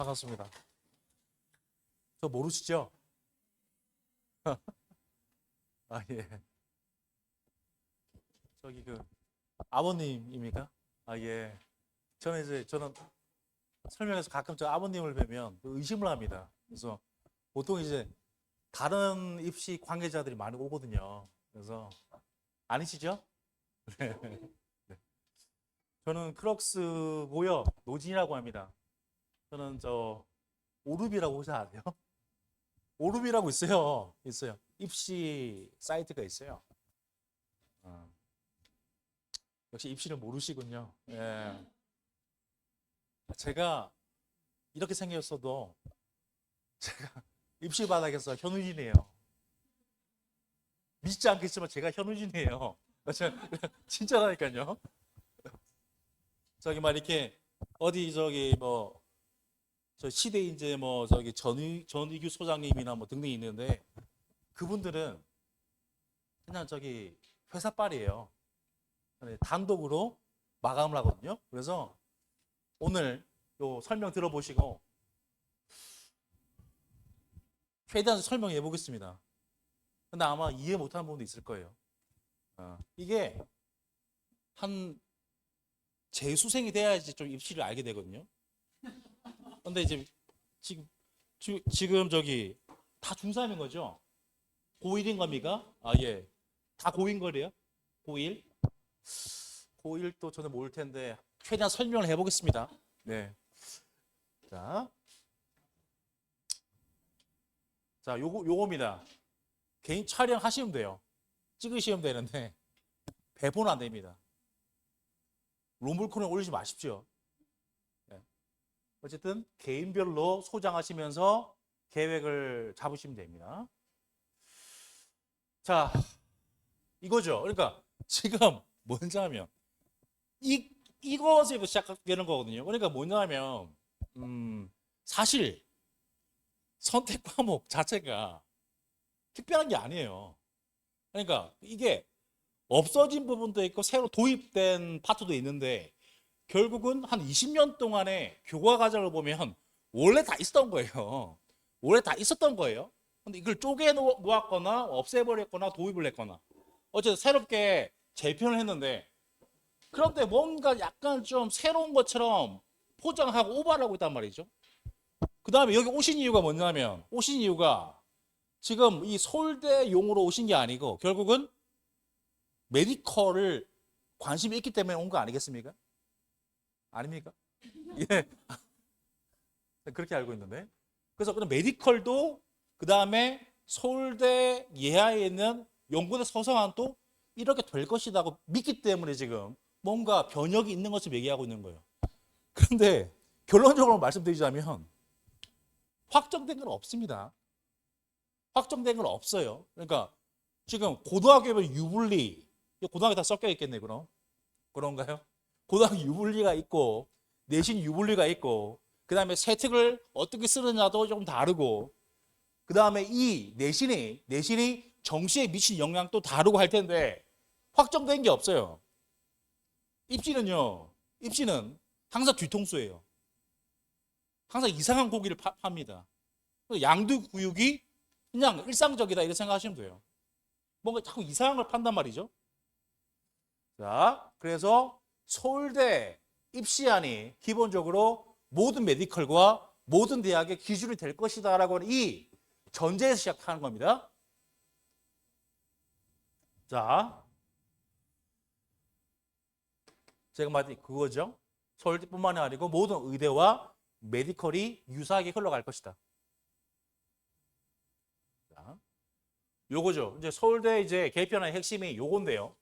반갑습니다. 저 모르시죠? 아, 예. 저기 아버님입니까? 아, 예. 저는 설명해서 가끔 저 아버님을 뵈면 의심을 합니다. 그래서 보통 이제 다른 입시 관계자들이 많이 오거든요. 그래서 아니시죠? 네. 네. 저는 크럭스고요. 노진이라고 합니다. 저는 오루비라고 혹시 아세요? 오루비라고 있어요. 있어요. 입시 사이트가 있어요. 어, 역시 입시를 모르시군요. 예. 제가 이렇게 생겼어도 제가 입시 바닥에서 현우진이에요. 믿지 않겠지만 제가 현우진이에요. 진짜라니까요. 저기 막 이렇게 어디 저기 뭐 저 시대 이제 뭐 저기 전의규 소장님이나 뭐 등등이 있는데 그분들은 그냥 저기 회사 빨이에요. 단독으로 마감을 하거든요. 그래서 오늘 요 설명 들어보시고 최대한 설명해 보겠습니다. 근데 아마 이해 못하는 부분도 있을 거예요. 이게 한 재수생이 돼야지 좀 입시를 알게 되거든요. 근데 이제 지금 지금 저기 다 중3인 거죠? 고1인 겁니까? 아, 예. 다 고1인 거래요? 고1? 고1도 저는 모를 텐데 최대한 설명을 해보겠습니다. 네. 자, 요겁니다. 개인 촬영하시면 돼요. 찍으시면 되는데 배포는 안 됩니다. 롬블콘에 올리지 마십시오. 네. 어쨌든 개인별로 소장하시면서 계획을 잡으시면 됩니다. 자, 이거죠. 그러니까 지금 뭐냐면 이것에서 시작되는 거거든요. 그러니까 뭐냐면 사실 선택 과목 자체가 특별한 게 아니에요. 그러니까 이게 없어진 부분도 있고 새로 도입된 파트도 있는데 결국은 한 20년 동안의 교과 과정을 보면 원래 다 있었던 거예요. 원래 다 있었던 거예요. 근데 이걸 쪼개 놓았거나 없애버렸거나 도입을 했거나 어쨌든 새롭게 재편을 했는데 그런데 뭔가 약간 좀 새로운 것처럼 포장하고 오버를 하고 있단 말이죠. 그 다음에 여기 오신 이유가 뭐냐면 오신 이유가 지금 이 서울대용으로 오신 게 아니고 결국은 메디컬을 관심이 있기 때문에 온 거 아니겠습니까? 아닙니까? 예. 그렇게 알고 있는데. 그래서 그런 메디컬도 그 다음에 서울대 예하에 있는 연구대 서성한도 이렇게 될 것이라고 믿기 때문에 지금 뭔가 변혁이 있는 것을 얘기하고 있는 거예요. 그런데 결론적으로 말씀드리자면 확정된 건 없습니다. 확정된 건 없어요. 그러니까 지금 고등학교면 유불리, 고등학교 다 섞여 있겠네 그럼. 그런가요? 고등학교 유불리가 있고 내신 유불리가 있고 그 다음에 세특을 어떻게 쓰느냐도 좀 다르고 그 다음에 이 내신이 정시에 미친 영향도 다르고 할 텐데 확정된 게 없어요. 입시는 항상 뒤통수예요. 항상 이상한 고기를 팝니다. 양두구육이 그냥 일상적이다 이렇게 생각하시면 돼요. 뭔가 자꾸 이상한 걸 판단 말이죠. 자, 그래서 서울대 입시안이 기본적으로 모든 메디컬과 모든 대학의 기준이 될 것이다라고 하는 이 전제에서 시작하는 겁니다. 자, 제가 말한 그거죠. 서울대뿐만이 아니고 모든 의대와 메디컬이 유사하게 흘러갈 것이다. 자, 요거죠. 이제 서울대 이제 개편의 핵심이 요건데요.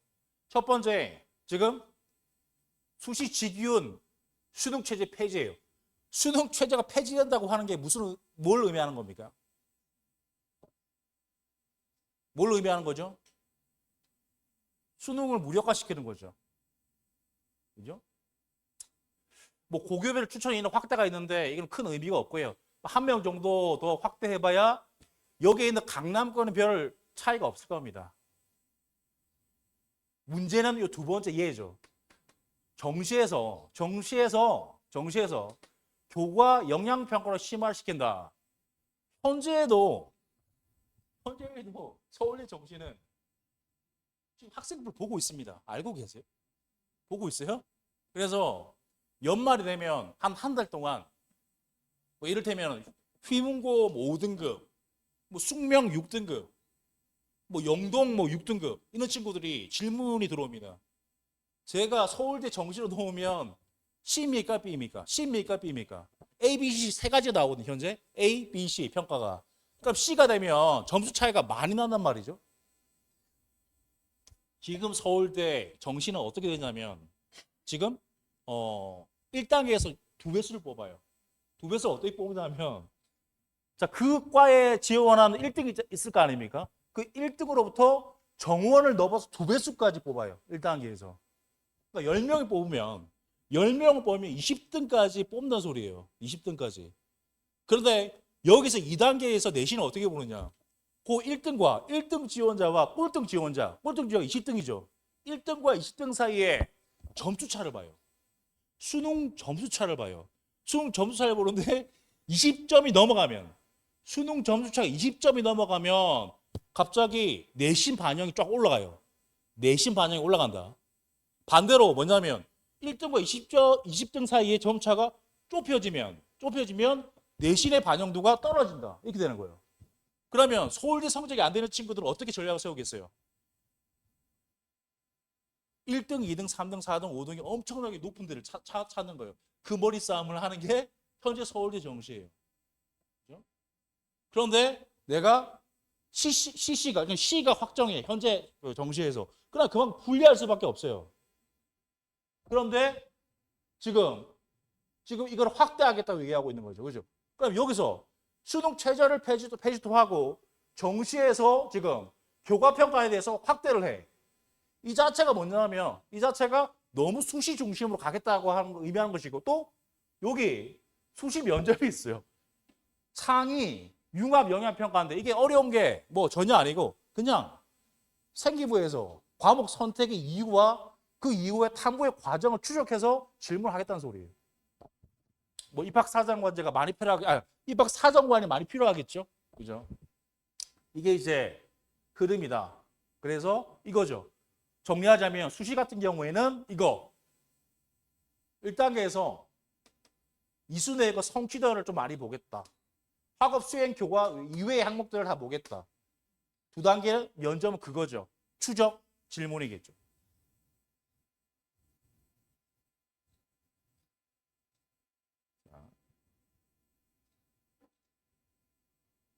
첫 번째, 지금 수시 직위원 수능 체제 폐지예요. 수능 체제가 폐지된다고 하는 게 뭘 의미하는 겁니까? 뭘 의미하는 거죠? 수능을 무력화시키는 거죠. 그죠? 뭐 고교별 추천 인원 확대가 있는데 이건 큰 의미가 없고요. 한 명 정도 더 확대해봐야 여기에 있는 강남권은 별 차이가 없을 겁니다. 문제는 이 두 번째 예죠. 정시에서 교과 영양평가를 심화시킨다. 현재에도 서울대 정시는 지금 학생들 보고 있습니다. 알고 계세요? 보고 있어요? 그래서 연말이 되면 한 달 동안 뭐 이를테면 휘문고 뭐 5등급, 뭐 숙명 6등급, 뭐 영동 뭐 6등급 이런 친구들이 질문이 들어옵니다. 제가 서울대 정시로 놓으면 C입니까? B입니까? C입니까? B입니까? A, B, C 세 가지 나오거든요. 현재 A, B, C 평가가. 그럼 C가 되면 점수 차이가 많이 난단 말이죠. 지금 서울대 정시는 어떻게 되냐면 지금 1단계에서 두 배수를 뽑아요. 두 배수를 어떻게 뽑냐면 자, 그 과에 지원하는 1등이 있을 거 아닙니까? 그 1등으로부터 정원을 넘어서 두 배수까지 뽑아요. 1단계에서. 그러니까 10명을 뽑으면 10명을 뽑으면 20등까지 뽑는 소리예요. 20등까지. 그런데 여기서 2단계에서 내신을 어떻게 보느냐? 그 1등과 1등 지원자와 꼴등 지원자, 꼴등 지원자 20등이죠. 1등과 20등 사이에 점수 차를 봐요. 수능 점수 차를 봐요. 수능 점수 차를 보는데 20점이 넘어가면 수능 점수 차가 20점이 넘어가면 갑자기 내신 반영이 쫙 올라가요. 내신 반영이 올라간다. 반대로 뭐냐면 1등과 20등 사이의 점차가 좁혀지면 내신의 반영도가 떨어진다. 이렇게 되는 거예요. 그러면 서울대 성적이 안 되는 친구들은 어떻게 전략을 세우겠어요? 1등, 2등, 3등, 4등, 5등이 엄청나게 높은 데를 찾는 거예요. 그 머리 싸움을 하는 게 현재 서울대 정시예요. 그렇죠? 그런데 내가 C가 확정해. 현재 정시에서. 그럼 그만 분리할 수밖에 없어요. 그런데 지금 이걸 확대하겠다고 얘기하고 있는 거죠. 그죠? 그럼 여기서 수능 최저를 페이지토하고 정시에서 지금 교과평가에 대해서 확대를 해. 이 자체가 뭐냐면 이 자체가 너무 수시 중심으로 가겠다고 하는 거 의미하는 것이고 또 여기 수시 면접이 있어요. 상위 융합 영양평가인데 이게 어려운 게 뭐 전혀 아니고 그냥 생기부에서 과목 선택의 이유와 그 이후에 탐구의 과정을 추적해서 질문하겠다는 소리예요. 뭐 입학사정관제가 많이 입학사정관이 많이 필요하겠죠. 그죠? 이게 이제 흐름이다. 그래서 이거죠. 정리하자면 수시 같은 경우에는 이거 1단계에서 이수내의 성취도를 좀 많이 보겠다. 학업 수행 교과 이외의 항목들을 다 보겠다. 2단계 면접은 그거죠. 추적 질문이겠죠.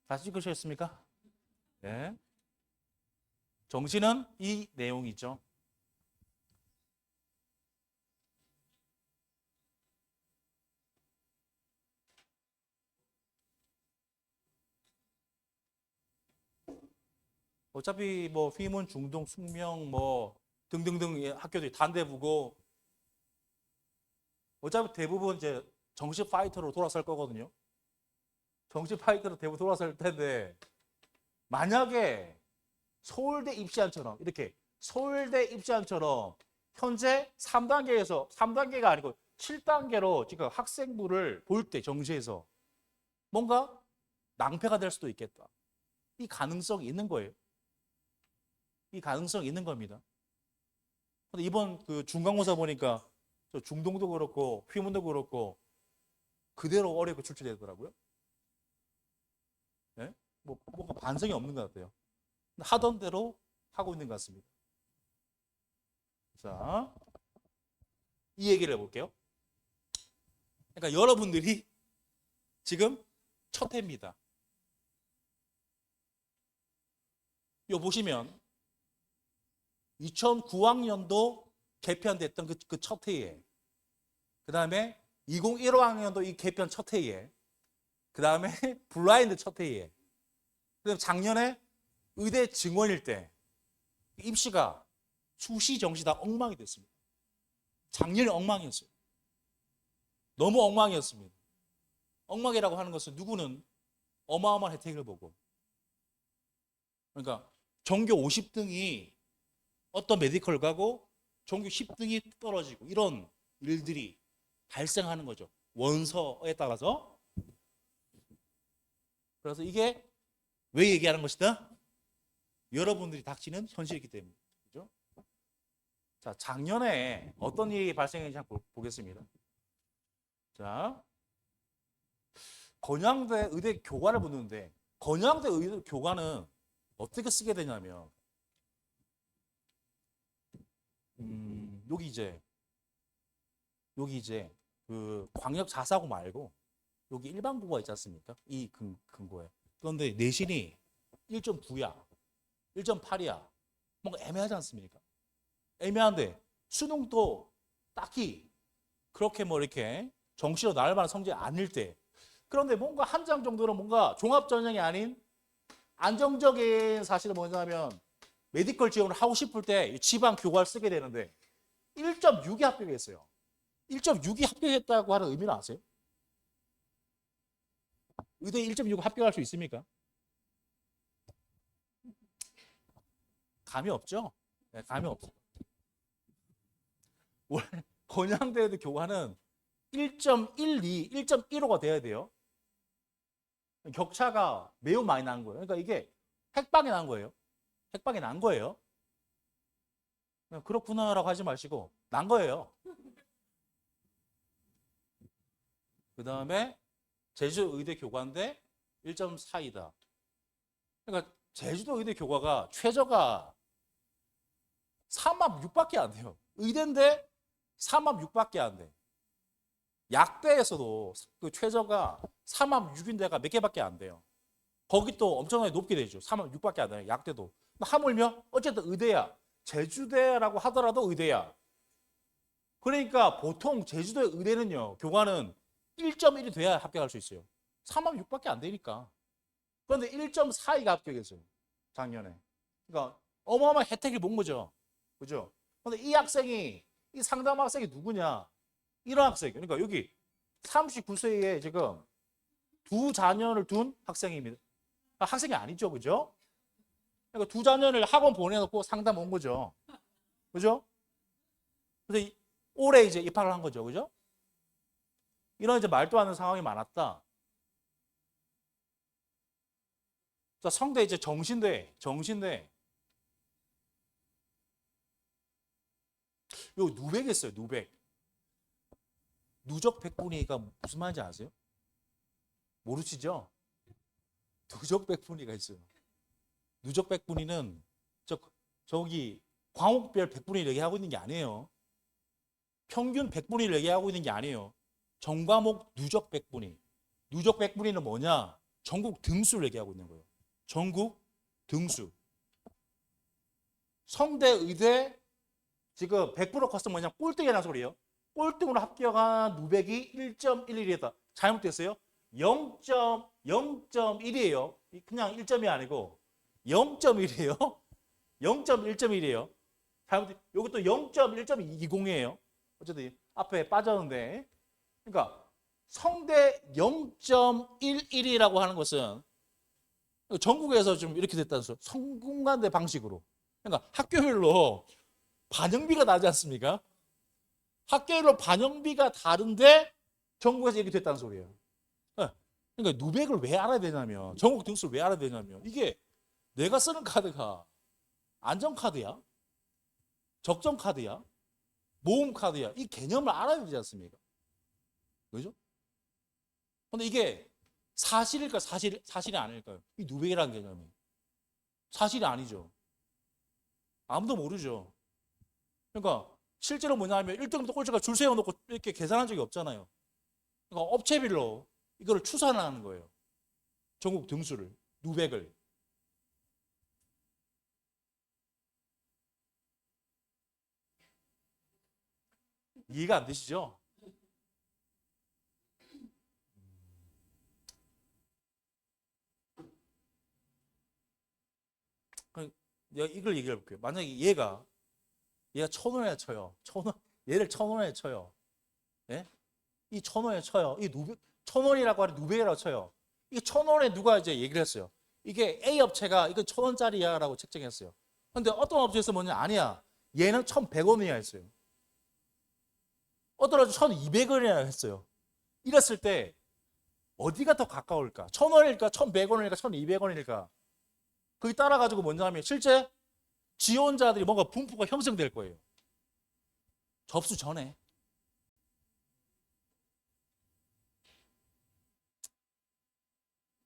다 찍으셨습니까? 네. 정시는 이 내용이죠. 어차피 뭐 휘문, 중동, 숙명 뭐 등등등 학교들이 단대부고 어차피 대부분 이제 정시 파이터로 돌아설 거거든요. 정시 파이터로 대부분 돌아설 텐데 만약에 서울대 입시안처럼 이렇게 서울대 입시안처럼 현재 3단계가 아니고 7단계로 지금 학생부를 볼 때 정시에서 뭔가 낭패가 될 수도 있겠다. 이 가능성이 있는 거예요. 이 가능성이 있는 겁니다. 근데 이번 그 중간고사 보니까 저 중동도 그렇고 휘문도 그렇고 그대로 어렵게 출제되더라고요. 네? 뭔가 반성이 없는 것 같아요. 하던 대로 하고 있는 것 같습니다. 자, 이 얘기를 해볼게요. 그러니까 여러분들이 지금 첫 해입니다. 요 보시면 2009학년도 개편됐던 그 첫 해에 그 다음에 2015학년도 이 개편 첫 해에 그 다음에 블라인드 첫 해에 그다음에 작년에 의대 증원일 때 입시가 수시 정시 다 엉망이 됐습니다. 작년에 엉망이었어요. 너무 엉망이었습니다. 엉망이라고 하는 것은 누구는 어마어마한 혜택을 보고 그러니까 전교 50등이 어떤 메디컬 가고 전교 10등이 떨어지고 이런 일들이 발생하는 거죠. 원서에 따라서. 그래서 이게 왜 얘기하는 것이다? 여러분들이 닥치는 현실이기 때문에. 그죠? 자, 작년에 어떤 일이 발생했는지 한번 보겠습니다. 자, 건양대 의대 교과를 묻는데 건양대 의대 교과는 어떻게 쓰게 되냐면 여기 이제 그 광역 자사고 말고 여기 일반 국어가 있지 않습니까? 이 근거에. 그런데 내신이 1.9야, 1.8이야. 뭔가 애매하지 않습니까? 애매한데 수능도 딱히 그렇게 뭐 이렇게 정시로 나올 만한 성적이 아닐 때. 그런데 뭔가 한 장 정도는 뭔가 종합 전형이 아닌 안정적인 사실은 뭐냐면 메디컬 지원을 하고 싶을 때 지방 교과를 쓰게 되는데 1.6이 합격했어요. 1.6이 합격했다고 하는 의미는 아세요? 의대 1.6 합격할 수 있습니까? 감이 없죠? 네, 감이 없어요. 원래 건양대의 교과는 1.12, 1.15가 돼야 돼요. 격차가 매우 많이 난 거예요. 그러니까 이게 핵방이 난 거예요. 핵방이 난 거예요. 그렇구나라고 하지 마시고 난 거예요. 그 다음에 제주도 의대 교과인데 1.4이다. 그러니까 제주도 의대 교과가 최저가 36밖에 안 돼요. 의대인데 36밖에 안 돼. 약대에서도 그 최저가 36인데가 몇 개밖에 안 돼요. 거기 또 엄청나게 높게 되죠. 36밖에 안 돼요. 약대도. 하물며 어쨌든 의대야. 제주대라고 하더라도 의대야. 그러니까 보통 제주도의 의대는요. 교과는 1.1이 돼야 합격할 수 있어요. 36밖에 안 되니까. 그런데 1.42가 합격했어요. 작년에. 그러니까 어마어마한 혜택을 본 거죠. 그죠? 그런데 이 학생이 이 상담 학생이 누구냐? 이런 학생. 그러니까 여기 39세에 지금 두 자녀를 둔 학생입니다. 학생이 아니죠. 그죠? 그러니까 두 자녀를 학원 보내놓고 상담 온 거죠. 그죠? 그래서 올해 이제 입학을 한 거죠. 그죠? 이런 이제 말도 안 되는 상황이 많았다. 자, 성대 이제 정신대. 요 누백 있어요. 누백. 누적 백분위가 무슨 말인지 아세요? 모르시죠? 누적 백분위가 있어요. 누적 백분위는 저기 과목별 백분위를 얘기하고 있는 게 아니에요. 평균 백분위를 얘기하고 있는 게 아니에요. 전과목 누적 백분위. 누적 백분위는 뭐냐? 전국 등수를 얘기하고 있는 거예요. 전국 등수. 성대 의대 지금 100% 커스텀 뭐냐? 꼴등이라는 소리예요. 꼴등으로 합격한 누백이 1.11이다. 잘못됐어요? 0.1이에요. 그냥 1점이 아니고 0.1이에요. 0.1.1이에요. 잘못. 이것도 0.1.20이에요. 어쨌든 앞에 빠졌는데. 그러니까 성대 0.11이라고 하는 것은 전국에서 좀 이렇게 됐다는 소리. 성균관대 방식으로. 그러니까 학교별로 반영비가 나지 않습니까? 학교별로 반영비가 다른데 전국에서 이렇게 됐다는 소리예요. 그러니까 누백을 왜 알아야 되냐면, 전국 등수를 왜 알아야 되냐면, 이게 내가 쓰는 카드가 안전카드야? 적정카드야? 모험카드야? 이 개념을 알아야 되지 않습니까? 그죠? 근데 이게 사실일까? 사실이 아닐까요? 이 누백이라는 개념이. 사실이 아니죠. 아무도 모르죠. 그러니까 실제로 뭐냐면 1등부터 꼴찌가 줄 세워놓고 이렇게 계산한 적이 없잖아요. 그러니까 업체별로 이거를 추산하는 거예요. 전국 등수를, 누백을. 이해가 안 되시죠? 내가 이걸 얘기해 볼게요. 만약에 얘가 1,000원에 쳐요. 얘를 1,000원에 쳐요. 예? 이 1,000원에 쳐요. 이 1,000원이라고 하는 누백이라고 쳐요. 이 1,000원에 누가 이제 얘기를 했어요. 이게 A 업체가 이건 1,000원짜리야라고 책정했어요. 근데 어떤 업체에서 뭐냐? 아니야. 얘는 1,100원이야 했어요. 어떤 업체 1,200원이야 했어요. 이랬을 때 어디가 더 가까울까? 1,000원일까? 1,100원일까? 1,200원일까? 거기 따라가지고 먼저 하면 실제 지원자들이 뭔가 분포가 형성될 거예요. 접수 전에.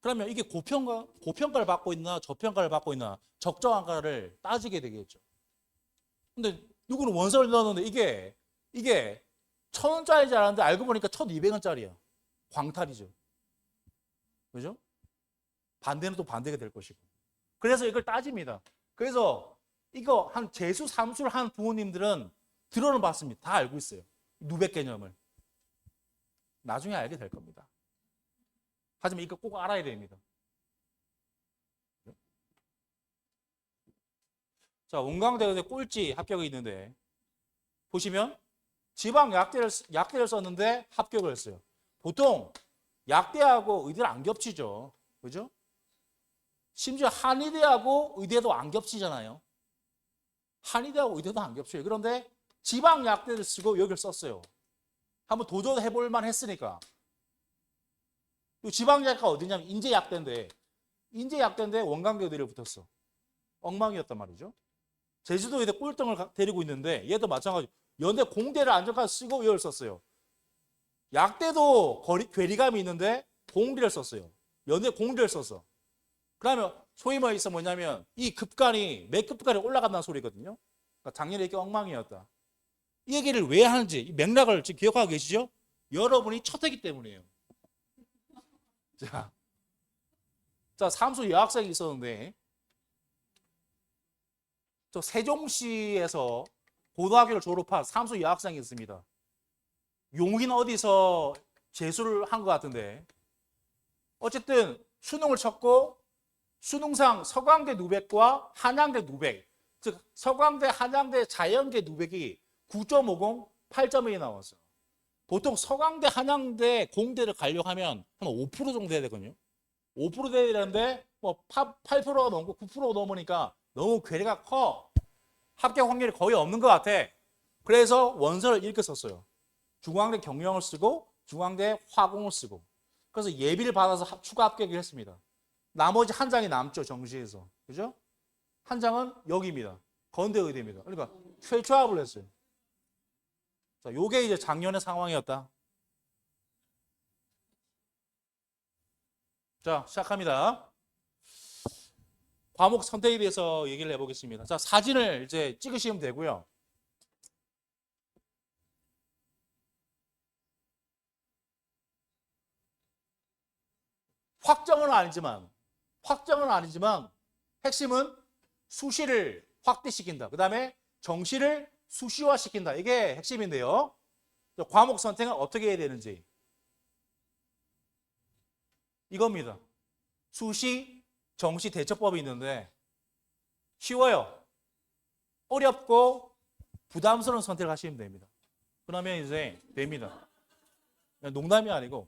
그러면 이게 고평가를 받고 있나 저평가를 받고 있나 적정한가를 따지게 되겠죠. 근데 누구는 원서를 넣었는데 이게 1,000원짜리 줄 알았는데 알고 보니까 1,200원짜리야. 광탈이죠. 그죠? 반대는 또 반대가 될 것이고. 그래서 이걸 따집니다. 그래서 이거 한 재수 삼수를 한 부모님들은 들어는 봤습니다. 다 알고 있어요. 누백 개념을. 나중에 알게 될 겁니다. 하지만 이거 꼭 알아야 됩니다. 자, 원광대 꼴찌 합격이 있는데 보시면 지방 약대를 썼는데 합격을 했어요. 보통 약대하고 의대를 안 겹치죠. 그죠? 심지어 한의대하고 의대도 안 겹치잖아요. 한의대하고 의대도 안 겹쳐요. 그런데 지방 약대를 쓰고 여기를 썼어요. 한번 도전해볼 만 했으니까. 이 지방 약대가 어디냐면 인제약대인데 원광대 의대를 붙었어. 엉망이었단 말이죠. 제주도 의대 꼴등을 데리고 있는데 얘도 마찬가지. 연대 공대를 안정까지 쓰고 이걸 썼어요. 약대도 괴리감이 있는데 공대를 썼어요. 연대 공대를 썼어. 그러면 소위 말해서 뭐냐면 이 급간이 몇 급간이 올라간다는 소리거든요. 그러니까 작년에 이렇게 엉망이었다. 이 얘기를 왜 하는지 이 맥락을 지금 기억하고 계시죠? 여러분이 첫 해기 때문이에요. 자, 삼수 여학생이 있었는데 저 세종시에서 고등학교를 졸업한 삼수 여학생이 있습니다. 용인 어디서 재수를 한 것 같은데 어쨌든 수능을 쳤고 수능상 서강대 누백과 한양대 누백, 즉 서강대 한양대 자연계 누백이 9.50, 8.2 나왔어요. 보통 서강대 한양대 공대를 가려고 하면 한 5% 정도 돼야 되거든요. 5% 돼야 되는데 뭐 8%가 넘고 9%가 넘으니까 너무 괴리가 커. 합격 확률이 거의 없는 것 같아. 그래서 원서를 이렇게 썼어요. 중앙대 경영을 쓰고 중앙대 화공을 쓰고. 그래서 예비를 받아서 추가 합격을 했습니다. 나머지 한 장이 남죠, 정시에서. 그죠? 한 장은 여기입니다. 건대 의대입니다. 그러니까 최초합을 했어요. 자, 요게 이제 작년의 상황이었다. 자, 시작합니다. 과목 선택에 대해서 얘기를 해보겠습니다. 자, 사진을 이제 찍으시면 되고요. 확정은 아니지만 핵심은 수시를 확대시킨다. 그 다음에 정시를 수시화시킨다. 이게 핵심인데요. 과목 선택은 어떻게 해야 되는지. 이겁니다. 수시, 정시 대처법이 있는데 쉬워요. 어렵고 부담스러운 선택을 하시면 됩니다. 그러면 이제 됩니다. 농담이 아니고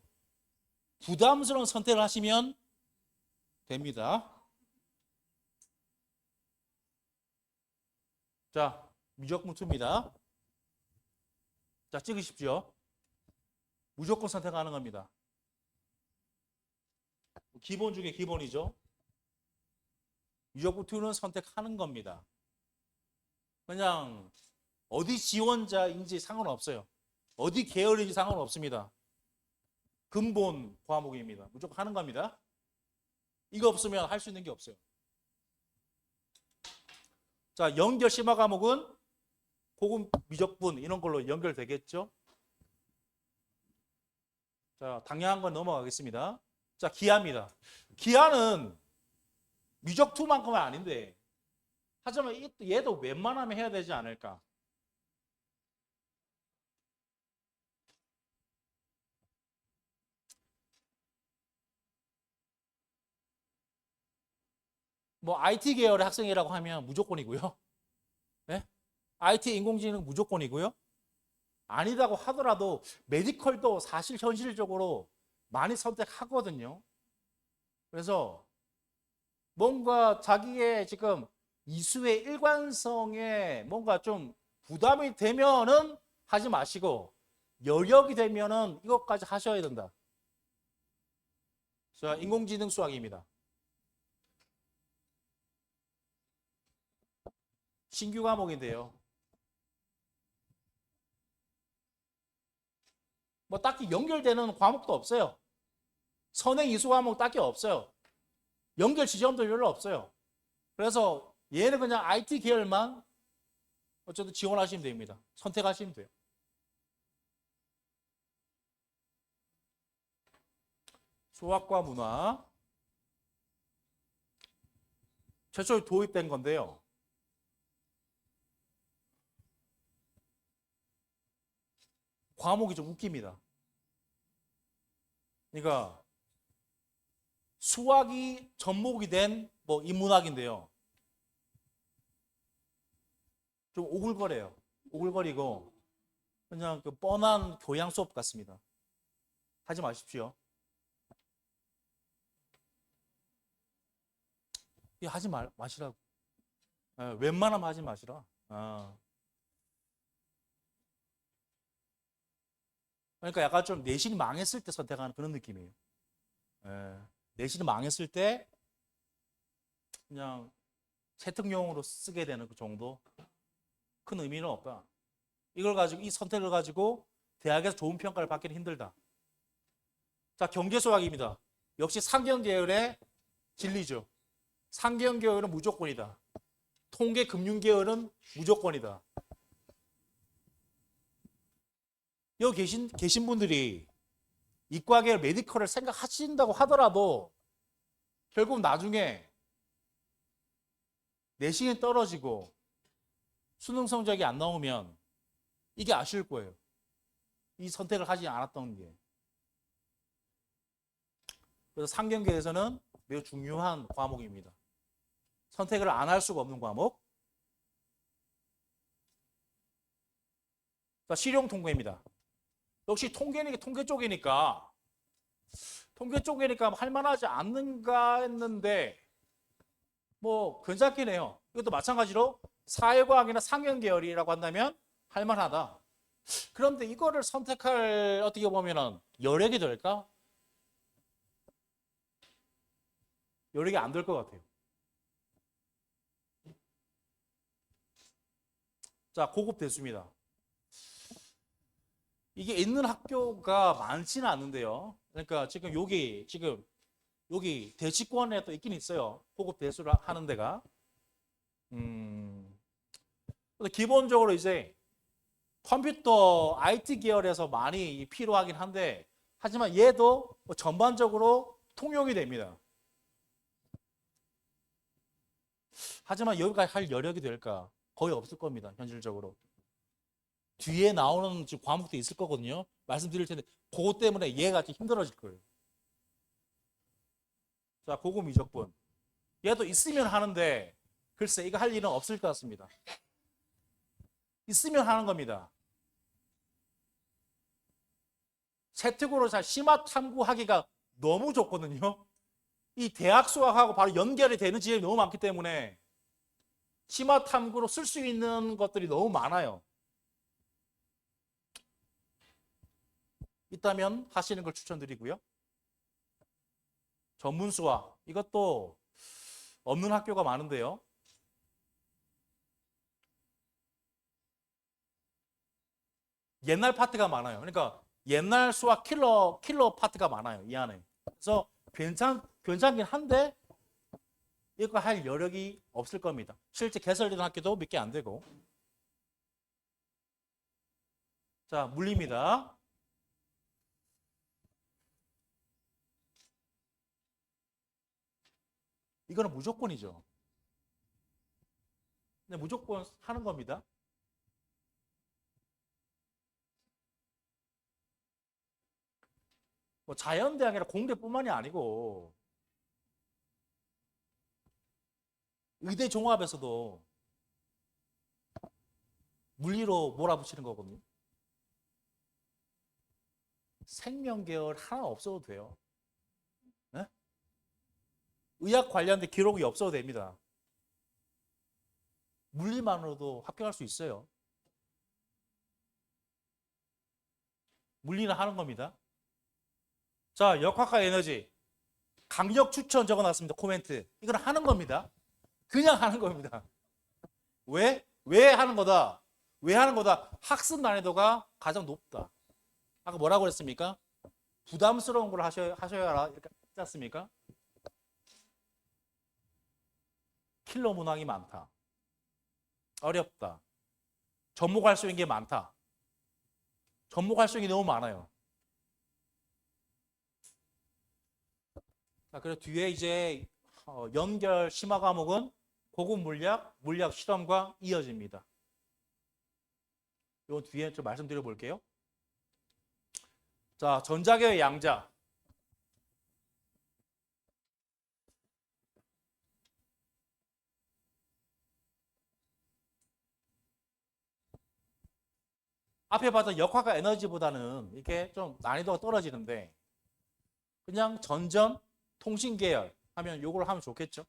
부담스러운 선택을 하시면 됩니다. 자, 미적분투입니다. 자, 찍으십시오. 무조건 선택 가능합니다. 기본 중에 기본이죠. 미적분투는 선택하는 겁니다. 그냥 어디 지원자인지 상관없어요. 어디 계열인지 상관없습니다. 근본 과목입니다. 무조건 하는 겁니다. 이거 없으면 할 수 있는 게 없어요. 자, 연결 심화 과목은 고급 미적분 이런 걸로 연결되겠죠. 자, 당연한 건 넘어가겠습니다. 자, 기하입니다. 기하는 미적2만큼은 아닌데 하지만 얘도 웬만하면 해야 되지 않을까. 뭐 IT 계열의 학생이라고 하면 무조건이고요. 네? IT 인공지능 무조건이고요. 아니다고 하더라도 메디컬도 사실 현실적으로 많이 선택하거든요. 그래서 뭔가 자기의 지금 이수의 일관성에 뭔가 좀 부담이 되면은 하지 마시고 여력이 되면은 이것까지 하셔야 된다. 자, 인공지능 수학입니다. 신규 과목인데요. 뭐 딱히 연결되는 과목도 없어요. 선행 이수 과목 딱히 없어요. 연결 지점도 별로 없어요. 그래서 얘는 그냥 IT 계열만 어쨌든 지원하시면 됩니다. 선택하시면 돼요. 수학과 문화 최초에 도입된 건데요. 과목이 좀 웃깁니다. 그러니까 수학이 접목이 된 뭐 인문학인데요. 좀 오글거려요. 오글거리고 그냥 그 뻔한 교양 수업 같습니다. 하지 마십시오. 이거 하지 마시라고. 웬만하면 하지 마시라. 그러니까 약간 좀 내신이 망했을 때 선택하는 그런 느낌이에요. 내신이 망했을 때 그냥 채택용으로 쓰게 되는 그 정도. 큰 의미는 없다. 이걸 가지고 이 선택을 가지고 대학에서 좋은 평가를 받기는 힘들다. 자, 경제수학입니다. 역시 상경 계열의 진리죠. 상경 계열은 무조건이다. 통계 금융 계열은 무조건이다. 여기 계신 분들이 이과 계열 메디컬을 생각하신다고 하더라도 결국 나중에 내신이 떨어지고 수능 성적이 안 나오면 이게 아쉬울 거예요. 이 선택을 하지 않았던 게. 그래서 상경계에서는 매우 중요한 과목입니다. 선택을 안 할 수가 없는 과목. 자, 실용통계입니다. 역시 통계 쪽이니까 할만하지 않는가 했는데 뭐 괜찮긴 해요. 이것도 마찬가지로 사회과학이나 상경계열이라고 한다면 할만하다. 그런데 이거를 선택할 어떻게 보면은 여력이 될까? 여력이 안 될 것 같아요. 자, 고급 대수입니다. 이게 있는 학교가 많지는 않은데요. 그러니까 지금 여기 대치권에 또 있긴 있어요. 고급 대수를 하는 데가. 기본적으로 이제 컴퓨터 IT 계열에서 많이 필요하긴 한데 하지만 얘도 뭐 전반적으로 통용이 됩니다. 하지만 여기까지 할 여력이 될까? 거의 없을 겁니다. 현실적으로. 뒤에 나오는 과목도 있을 거거든요. 말씀드릴 텐데 그것 때문에 얘가 좀 힘들어질 거예요. 자, 고급 미적분. 얘도 있으면 하는데 글쎄 이거 할 일은 없을 것 같습니다. 있으면 하는 겁니다. 채택으로 잘 심화 탐구하기가 너무 좋거든요. 이 대학 수학하고 바로 연결이 되는 지점이 너무 많기 때문에 심화 탐구로 쓸 수 있는 것들이 너무 많아요. 있다면 하시는 걸 추천드리고요. 전문 수학 이것도 없는 학교가 많은데요. 옛날 파트가 많아요. 그러니까 옛날 수학 킬러 파트가 많아요. 이 안에. 그래서 괜찮긴 한데 이거 할 여력이 없을 겁니다. 실제 개설된 학교도 몇 개 안 되고. 자, 물리입니다. 이거는 무조건이죠. 근데 무조건 하는 겁니다. 뭐 자연대학이나 공대뿐만이 아니고 의대 종합에서도 물리로 몰아붙이는 거거든요. 생명계열 하나 없어도 돼요. 네? 의학 관련된 기록이 없어도 됩니다. 물리만으로도 합격할 수 있어요. 물리는 하는 겁니다. 자, 역학과 에너지. 강력 추천 적어놨습니다. 코멘트. 이건 하는 겁니다. 그냥 하는 겁니다. 왜? 왜 하는 거다? 왜 하는 거다? 학습 난이도가 가장 높다. 아까 뭐라고 그랬습니까? 부담스러운 걸 하셔야 이렇게 했지 않습니까? 킬러 문항이 많다. 어렵다. 접목할 수 있는 게 많다. 접목할 수 있는 게 너무 많아요. 자, 그리고 뒤에 이제 연결 심화 과목은 고급 물리학, 물리학 실험과 이어집니다. 요 뒤에 좀 말씀드려 볼게요. 자, 전자계의 양자. 앞에 봤던 역학과 에너지보다는 이게 좀 난이도가 떨어지는데 그냥 전전, 통신 계열 하면 요걸 하면 좋겠죠.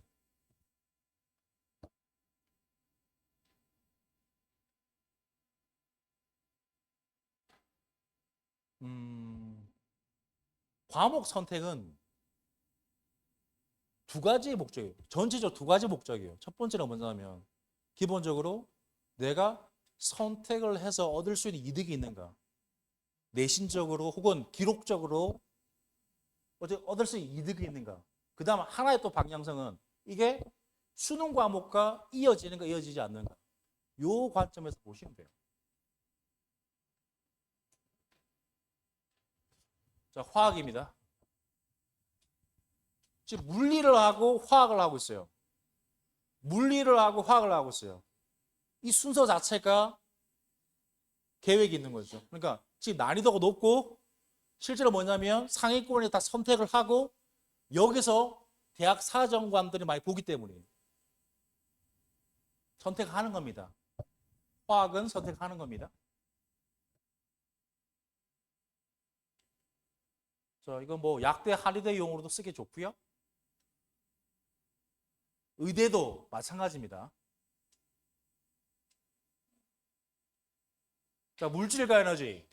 과목 선택은 두 가지의 목적이에요. 전체적으로 두 가지 목적이에요. 첫 번째는 뭐냐면 기본적으로 내가 선택을 해서 얻을 수 있는 이득이 있는가. 내신적으로 혹은 기록적으로 얻을 수 있는 이득이 있는가. 그 다음 하나의 또 방향성은 이게 수능 과목과 이어지는가 이어지지 않는가. 요 관점에서 보시면 돼요. 자, 화학입니다. 지금 물리를 하고 화학을 하고 있어요. 물리를 하고 화학을 하고 있어요. 이 순서 자체가 계획이 있는 거죠. 그러니까 지금 난이도가 높고 실제로 뭐냐면 상위권에 다 선택을 하고 여기서 대학 사정관들이 많이 보기 때문에 선택하는 겁니다. 화학은 선택하는 겁니다. 자, 이건 뭐 약대, 한의대용으로도 쓰기 좋고요. 의대도 마찬가지입니다. 자, 물질과 에너지.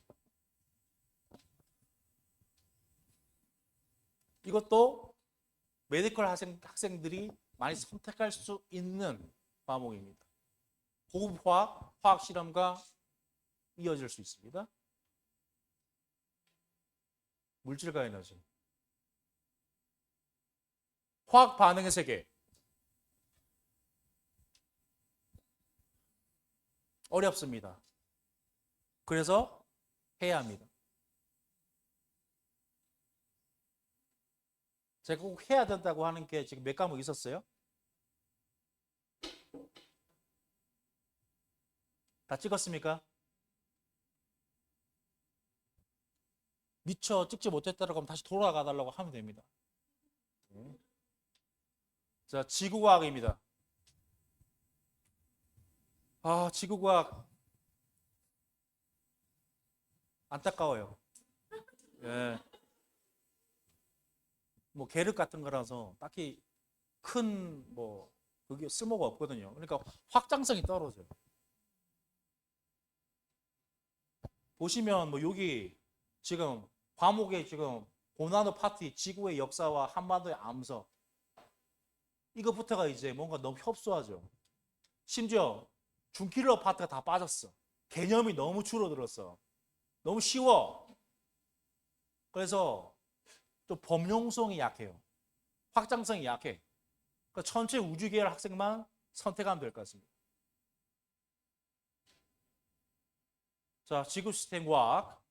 이것도 메디컬 학생들이 많이 선택할 수 있는 과목입니다. 고급 화학, 화학 실험과 이어질 수 있습니다. 물질과 에너지. 화학 반응의 세계. 어렵습니다. 그래서 해야 합니다. 제가 꼭 해야 된다고 하는 게 지금 몇 과목 있었어요? 다 찍었습니까? 미처 찍지 못했다고 하면 다시 돌아가 달라고 하면 됩니다. 자, 지구과학입니다. 아, 지구과학 안타까워요. 예. 뭐 계륵 같은 거라서 딱히 큰 뭐 그게 쓸모가 없거든요. 그러니까 확장성이 떨어져요. 보시면 뭐 여기 지금 과목에 지금 고난도 파티, 지구의 역사와 한반도의 암석 이것부터가 이제 뭔가 너무 협소하죠. 심지어 준킬러 파트가 다 빠졌어. 개념이 너무 줄어들었어. 너무 쉬워. 그래서 좀 범용성이 약해요. 확장성이 약해. 그러니까 전체 우주계열 학생만 선택하면 될 것 같습니다. 자, 지구 시스템 과학.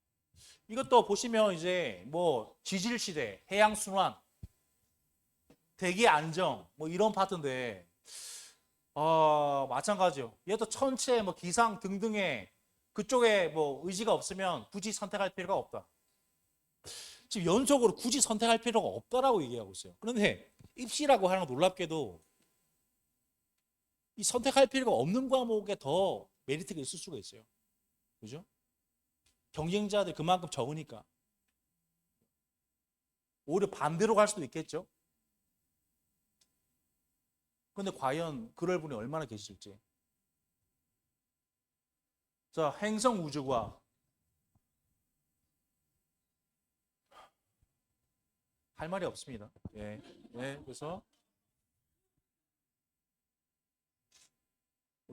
이것도 보시면 이제 뭐 지질 시대, 해양 순환, 대기 안정 뭐 이런 파트인데 마찬가지요. 얘도 천체 뭐 기상 등등의 그쪽에 뭐 의지가 없으면 굳이 선택할 필요가 없다. 지금 연속으로 굳이 선택할 필요가 없다라고 얘기하고 있어요. 그런데 입시라고 하는 건 놀랍게도 이 선택할 필요가 없는 과목에 더 메리트가 있을 수가 있어요. 그죠? 경쟁자들 그만큼 적으니까. 오히려 반대로 갈 수도 있겠죠. 그런데 과연 그럴 분이 얼마나 계실지. 자, 행성 우주과학. 할 말이 없습니다. 예. 예. 그래서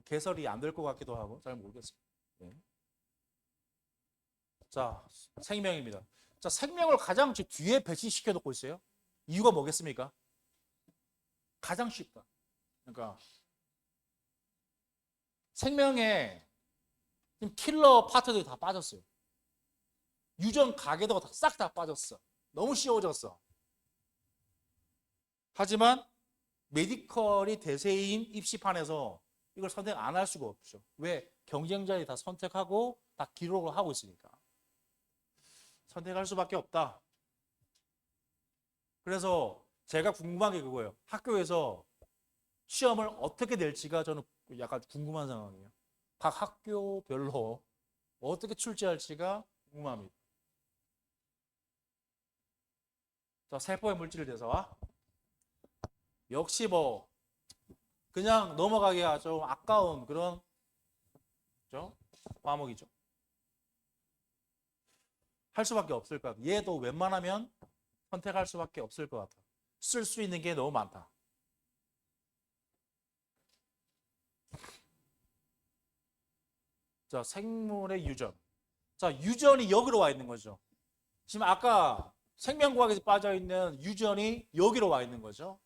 개설이 안 될 것 같기도 하고 잘 모르겠어요. 예. 자, 생명입니다. 자, 생명을 가장 뒤에 배치시켜 놓고 있어요. 이유가 뭐겠습니까? 가장 쉽다. 그러니까 생명에 지금 킬러 파트들이 다 빠졌어요. 유전 가계도가 싹 다 빠졌어. 너무 쉬워졌어. 하지만 메디컬이 대세인 입시판에서 이걸 선택 안 할 수가 없죠. 왜? 경쟁자들이 다 선택하고 다 기록을 하고 있으니까. 선택할 수밖에 없다. 그래서 제가 궁금한 게 그거예요. 학교에서 시험을 어떻게 낼지가 저는 약간 궁금한 상황이에요. 각 학교별로 어떻게 출제할지가 궁금합니다. 자, 세포의 물질 대사와 역시 뭐 그냥 넘어가기가 좀 아까운 그런 그렇죠? 과목이죠. 할 수밖에 없을 것 같아. 얘도 웬만하면 선택할 수밖에 없을 것 같아. 쓸 수 있는 게 너무 많다. 자, 생물의 유전. 자, 유전이 여기로 와 있는 거죠. 지금 아까 생명과학에서 빠져 있는 유전이 여기로 와 있는 거죠.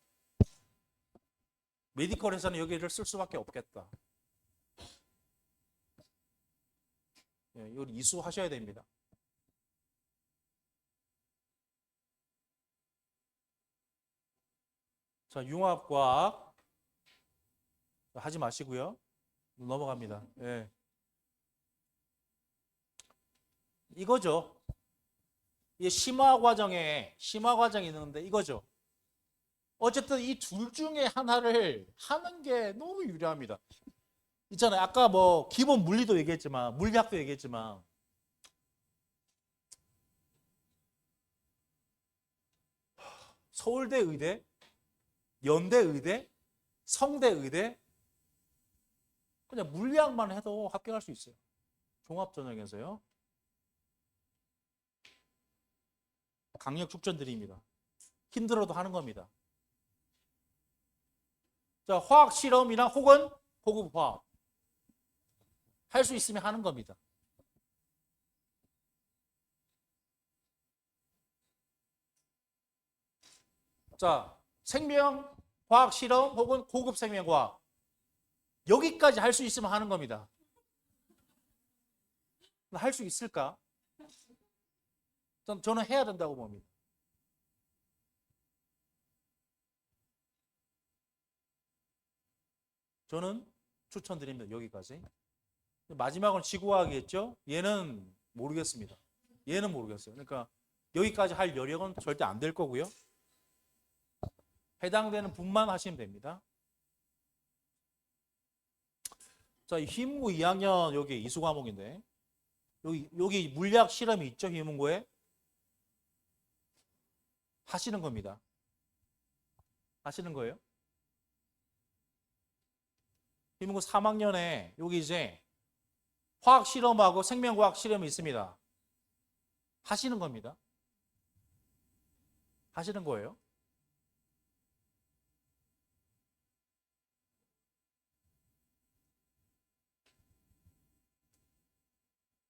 메디컬에서는 여기를 쓸 수밖에 없겠다. 예, 이걸 이수하셔야 됩니다. 자, 융합과학 하지 마시고요. 넘어갑니다. 예. 이거죠. 이 심화 과정이 있는데 이거죠. 어쨌든 이 둘 중에 하나를 하는 게 너무 유리합니다. 있잖아요. 아까 뭐 기본 물리도 얘기했지만 물리학도 얘기했지만 서울대 의대, 연대 의대, 성대 의대 그냥 물리학만 해도 합격할 수 있어요. 종합 전형에서요. 강력 축전드립니다. 힘들어도 하는 겁니다. 자, 화학 실험이나 혹은 고급 화학 할 수 있으면 하는 겁니다. 자, 생명 화학 실험 혹은 고급 생명과학 여기까지 할 수 있으면 하는 겁니다. 할 수 있을까? 저는 해야 된다고 봅니다. 저는 추천드립니다. 여기까지. 마지막은 지구과학이겠죠? 얘는 모르겠습니다. 얘는 모르겠어요. 그러니까 여기까지 할 여력은 절대 안 될 거고요. 해당되는 분만 하시면 됩니다. 자, 희문고 2학년 여기 이수 과목인데 여기 물리학 실험이 있죠? 희문고에 하시는 겁니다. 하시는 거예요. 희문고 3학년에 여기 이제 화학 실험하고 생명과학 실험이 있습니다. 하시는 겁니다. 하시는 거예요.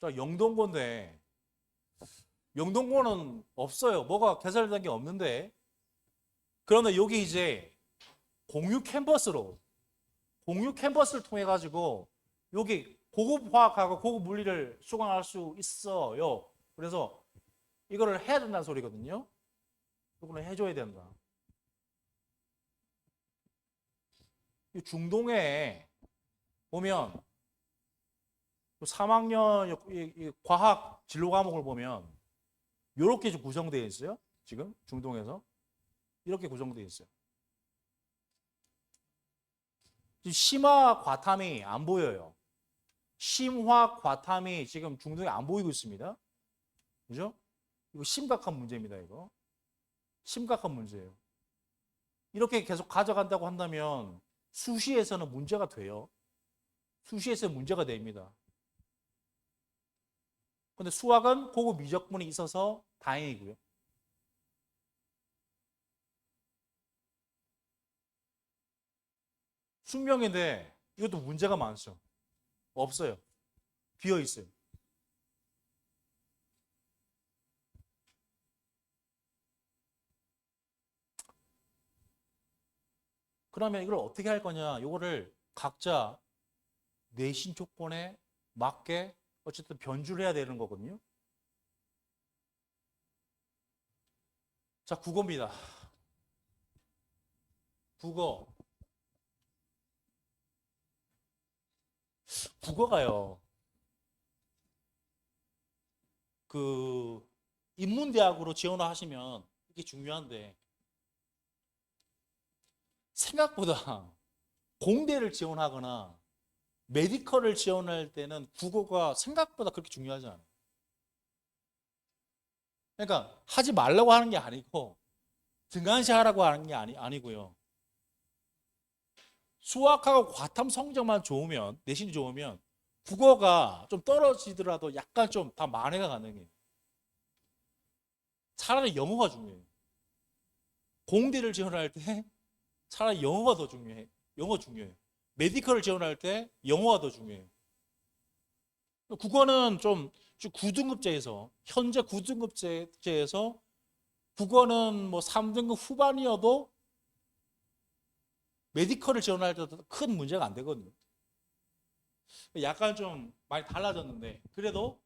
자, 영동고인데 영동고는 없어요. 뭐가 개설된 게 없는데 그런데 여기 이제 공유 캠퍼스를 통해 가지고 여기 고급 화학하고 고급 물리를 수강할 수 있어요. 그래서 이거를 해야 된다는 소리거든요. 이거는 해줘야 된다. 이 중동에 보면 3학년 이 과학 진로 과목을 보면 이렇게 구성되어 있어요. 지금 중동에서 이렇게 구성되어 있어요. 지금 심화 과탐이 안 보여요. 심화 과탐이 지금 중동에 안 보이고 있습니다. 그죠? 이거 심각한 문제입니다. 이거 심각한 문제예요. 이렇게 계속 가져간다고 한다면 수시에서는 문제가 돼요. 수시에서 문제가 됩니다. 근데 수학은 고급 미적분이 있어서 다행이고요. 숙명인데 이것도 문제가 많죠. 없어요. 비어 있어요. 그러면 이걸 어떻게 할 거냐? 이거를 각자 내신 조건에 맞게 어쨌든 변주를 해야 되는 거거든요. 자, 국어입니다. 국어. 국어가요. 그 인문대학으로 지원을 하시면 이게 중요한데 생각보다 공대를 지원하거나 메디컬을 지원할 때는 국어가 생각보다 그렇게 중요하지 않아요. 그러니까 하지 말라고 하는 게 아니고 등한시하라고 하는 게 아니고요. 수학하고 과탐 성적만 좋으면, 내신이 좋으면 국어가 좀 떨어지더라도 약간 좀 다 만회가 가능해요. 차라리 영어가 중요해요. 공대를 지원할 때 차라리 영어가 더 중요해. 영어 중요해요. 메디컬을 지원할 때 영어가 더 중요해요. 국어는 좀 9등급제에서 현재 9등급제에서 국어는 뭐 3등급 후반이어도 메디컬을 지원할 때도 큰 문제가 안 되거든요. 약간 좀 많이 달라졌는데 그래도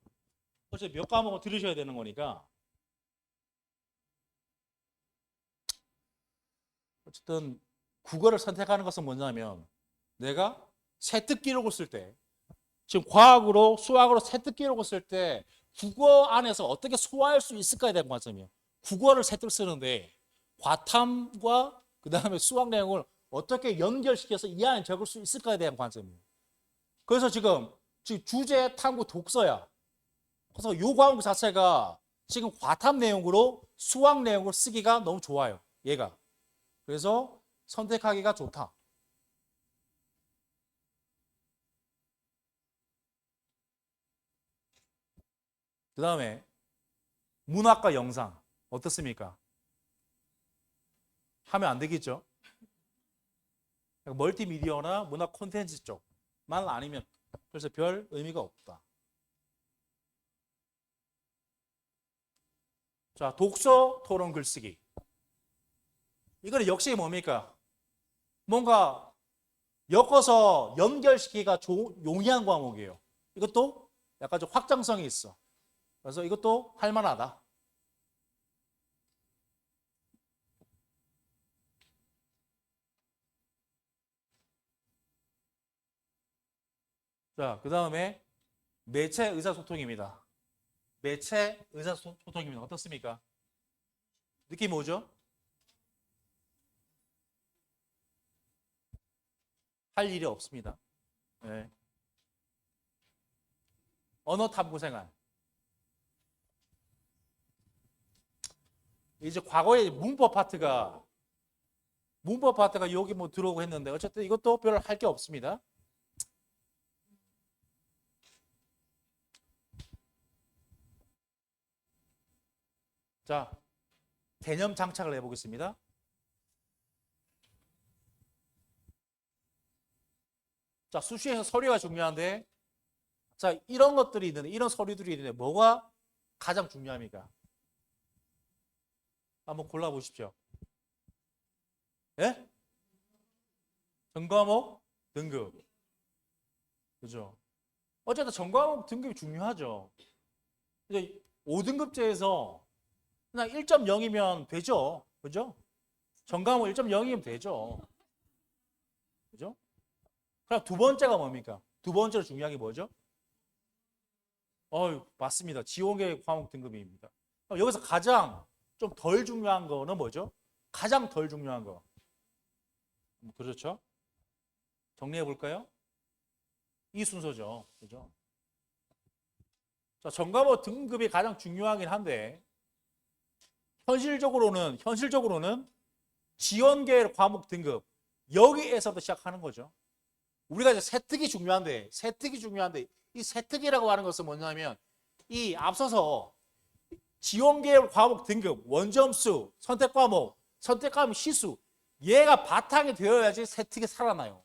어차피 몇 과목을 들으셔야 되는 거니까 어쨌든 국어를 선택하는 것은 뭐냐면 내가 세특 기록을 쓸 때 지금 과학으로 수학으로 세특 기록을 쓸 때 국어 안에서 어떻게 소화할 수 있을까에 대한 관점이에요. 국어를 세특 쓰는데 과탐과 그 다음에 수학 내용을 어떻게 연결시켜서 이 안에 적을 수 있을까에 대한 관점이에요. 그래서 지금 주제 탐구 독서야. 그래서 이 과목 자체가 지금 과탐 내용으로 수학 내용을 쓰기가 너무 좋아요. 얘가. 그래서 선택하기가 좋다. 그 다음에 문학과 영상 어떻습니까? 하면 안 되겠죠? 멀티미디어나 문학 콘텐츠 쪽만 아니면 그래서 별 의미가 없다. 자, 독서, 토론, 글쓰기. 이거는 역시 뭡니까? 뭔가 엮어서 연결시키기가 용이한 과목이에요. 이것도 약간 좀 확장성이 있어. 그래서 이것도 할만하다. 자, 그 다음에 매체 의사소통입니다. 매체 의사소통입니다. 어떻습니까? 느낌이 오죠? 할 일이 없습니다. 네. 언어 탐구 생활. 이제 과거에 문법 파트가 여기 뭐 들어오고 했는데 어쨌든 이것도 별 할 게 없습니다. 자, 개념 장착을 해보겠습니다. 자, 수시에서 서류가 중요한데 자, 이런 것들이 있는데 이런 서류들이 있는데 뭐가 가장 중요합니까? 한번 골라보십시오. 예? 전과목 등급. 그죠? 어쨌든 전과목 등급이 중요하죠. 이제 5등급제에서 그냥 1.0이면 되죠. 그죠? 전과목 1.0이면 되죠. 그죠? 그럼 두 번째가 뭡니까? 두 번째로 중요한 게 뭐죠? 맞습니다. 지원계 과목 등급입니다. 여기서 가장 좀 덜 중요한 거는 뭐죠? 가장 덜 중요한 거. 그렇죠? 정리해 볼까요? 이 순서죠. 그죠? 자, 전과목 등급이 가장 중요하긴 한데 현실적으로는 지원계 과목 등급 여기에서부터 시작하는 거죠. 우리가 이제 세특이 중요한데 이 세특이라고 하는 것은 뭐냐면 이 앞서서 지원계열 과목 등급, 원점수, 선택과목 시수 얘가 바탕이 되어야지 세특이 살아나요.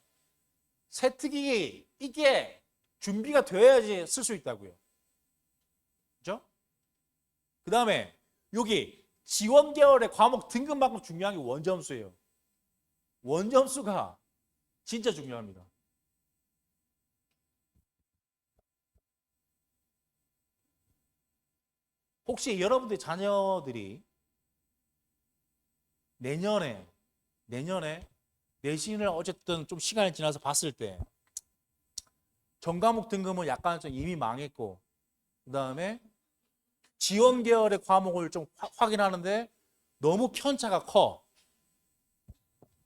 세특이 이게 준비가 되어야지 쓸 수 있다고요. 그죠? 그 다음에 여기 지원 계열의 과목 등급만큼 중요한 게 원점수예요. 원점수가 진짜 중요합니다. 혹시 여러분들 자녀들이 내년에 내신을 어쨌든 좀 시간이 지나서 봤을 때 전과목 등급은 약간 좀 이미 망했고 그 다음에 지원 계열의 과목을 좀 확인하는데 너무 편차가 커.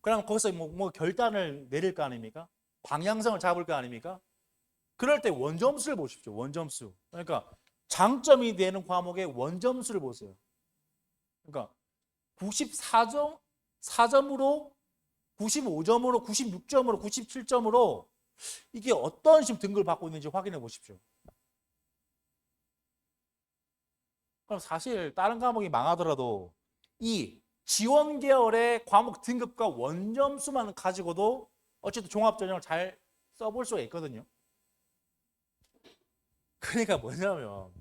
그럼 거기서 뭐 결단을 내릴 거 아닙니까? 방향성을 잡을 거 아닙니까? 그럴 때 원점수를 보십시오. 원점수. 그러니까 장점이 되는 과목의 원점수를 보세요. 그러니까 94점, 4점으로 95점으로 96점으로 97점으로 이게 어떤 지금 등급을 받고 있는지 확인해 보십시오. 그럼 사실 다른 과목이 망하더라도 이 지원 계열의 과목 등급과 원점수만 가지고도 어쨌든 종합전형을 잘 써볼 수가 있거든요. 그러니까 뭐냐면